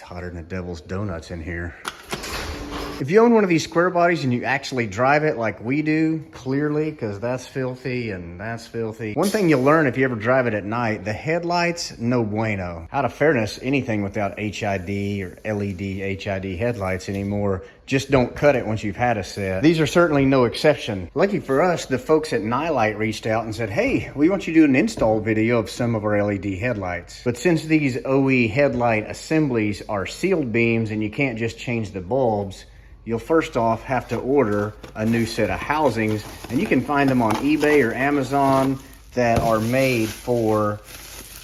hotter than the devil's donuts in here. If you own one of these square bodies and you actually drive it like we do, clearly, because that's filthy and that's filthy. One thing you'll learn if you ever drive it at night, the headlights, no bueno. Out of fairness, anything without HID or LED HID headlights anymore, just don't cut it once you've had a set. These are certainly no exception. Lucky for us, the folks at Headlight reached out and said, hey, we want you to do an install video of some of our LED headlights. But since these OE headlight assemblies are sealed beams and you can't just change the bulbs, you'll first off have to order a new set of housings, and you can find them on eBay or Amazon that are made for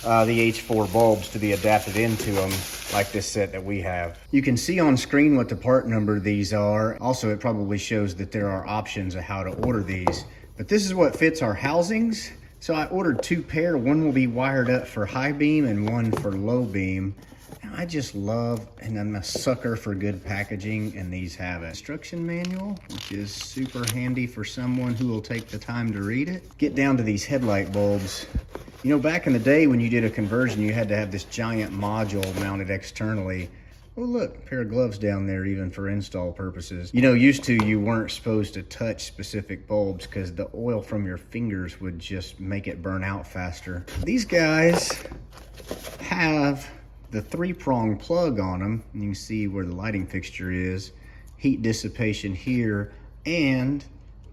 the H4 bulbs to be adapted into them, like this set that we have. You can see on screen what the part number these are. Also, it probably shows that there are options of how to order these. But this is what fits our housings. So I ordered 2 pair. One will be wired up for high beam and one for low beam. I just love, and I'm a sucker for good packaging, and these have an instruction manual, which is super handy for someone who will take the time to read it. Get down to these headlight bulbs. You know, back in the day when you did a conversion, you had to have this giant module mounted externally. Oh look, a pair of gloves down there even for install purposes. You know, used to you weren't supposed to touch specific bulbs because the oil from your fingers would just make it burn out faster. These guys have the 3-prong plug on them. You can see where the lighting fixture is, heat dissipation here, and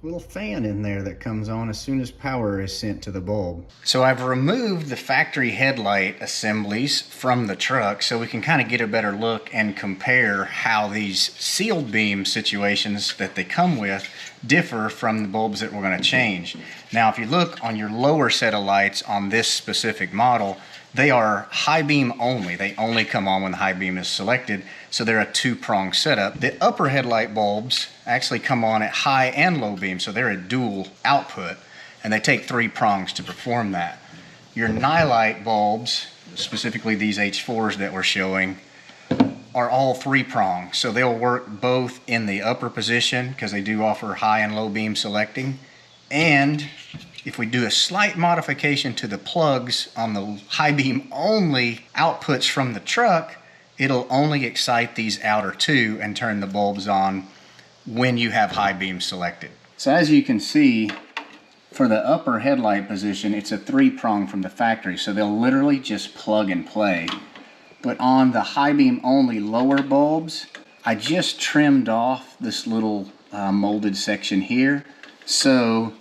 a little fan in there that comes on as soon as power is sent to the bulb. So I've removed the factory headlight assemblies from the truck so we can kind of get a better look and compare how these sealed beam situations that they come with differ from the bulbs that we're going to change. Now, if you look on your lower set of lights on this specific model, they are high beam only. They only come on when the high beam is selected, so they're a 2-prong setup. The upper headlight bulbs actually come on at high and low beam, so they're a dual output, and they take 3 prongs to perform that. Your Headlight bulbs, specifically these H4s that we're showing, are all 3 prongs, so they'll work both in the upper position because they do offer high and low beam selecting, and if we do a slight modification to the plugs on the high beam only outputs from the truck, it'll only excite these outer 2 and turn the bulbs on when you have high beam selected. So as you can see, for the upper headlight position, it's a 3-prong from the factory, so they'll literally just plug and play. But on the high beam only lower bulbs, I just trimmed off this little molded section here, so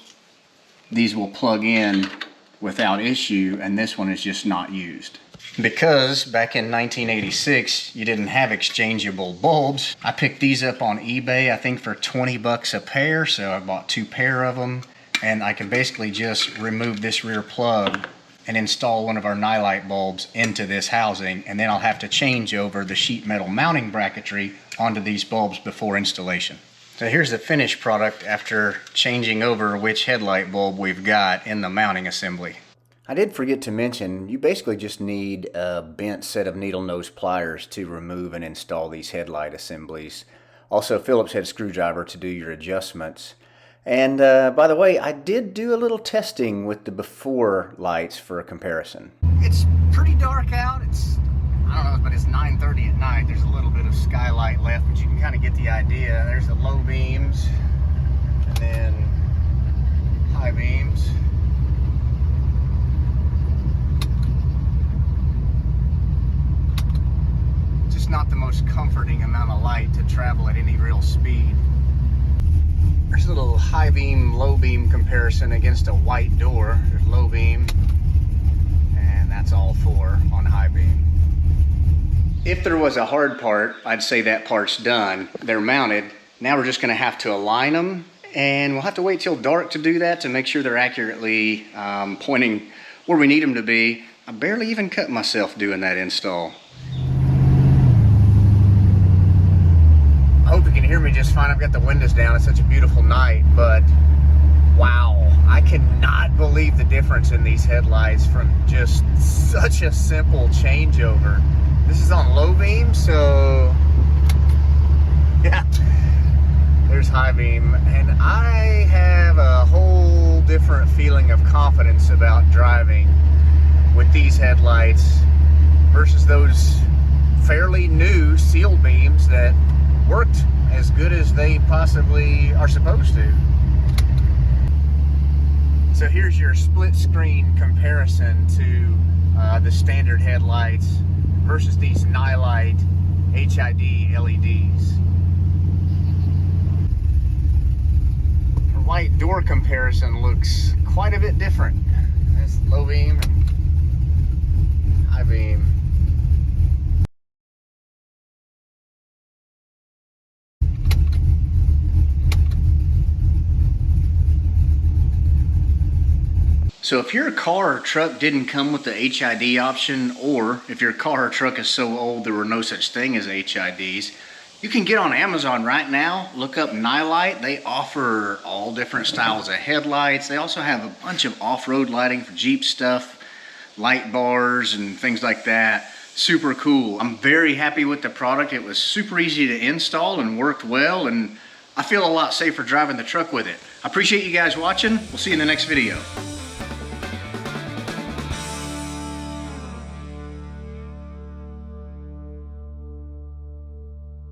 these will plug in without issue, and this one is just not used. Because back in 1986, you didn't have exchangeable bulbs, I picked these up on eBay, I think for 20 bucks a pair, so I bought 2 pair of them, and I can basically just remove this rear plug and install one of our Headlight bulbs into this housing, and then I'll have to change over the sheet metal mounting bracketry onto these bulbs before installation. So here's the finished product after changing over which headlight bulb we've got in the mounting assembly. I did forget to mention, you basically just need a bent set of needle nose pliers to remove and install these headlight assemblies. Also, Phillips head screwdriver to do your adjustments. And by the way, I did do a little testing with the before lights for a comparison. It's pretty dark out. I don't know, but it's 9:30 at night. There's a little bit of skylight left, but you can kind of get the idea. There's the low beams and then high beams. Just not the most comforting amount of light to travel at any real speed. There's a little high beam, low beam comparison against a white door. There's low beam, and that's all 4 on high beam. If there was a hard part, I'd say that part's done. They're mounted. Now we're just going to have to align them, and we'll have to wait till dark to do that to make sure they're accurately pointing where we need them to be. I barely even cut myself doing that install. I hope you can hear me just fine. I've got the windows down. It's such a beautiful night, but wow, I cannot believe the difference in these headlights from just such a simple changeover. This is on low beam, so yeah, there's high beam, and I have a whole different feeling of confidence about driving with these headlights versus those fairly new seal beams that worked as good as they possibly are supposed to. So here's your split screen comparison to the standard headlights versus these Headlight HID LEDs. The light door comparison looks quite a bit different. That's low beam and high beam. So if your car or truck didn't come with the HID option, or if your car or truck is so old there were no such thing as HIDs, you can get on Amazon right now, look up Headlight. They offer all different styles of headlights. They also have a bunch of off-road lighting for Jeep stuff, light bars and things like that. Super cool. I'm very happy with the product. It was super easy to install and worked well, and I feel a lot safer driving the truck with it. I appreciate you guys watching. We'll see you in the next video.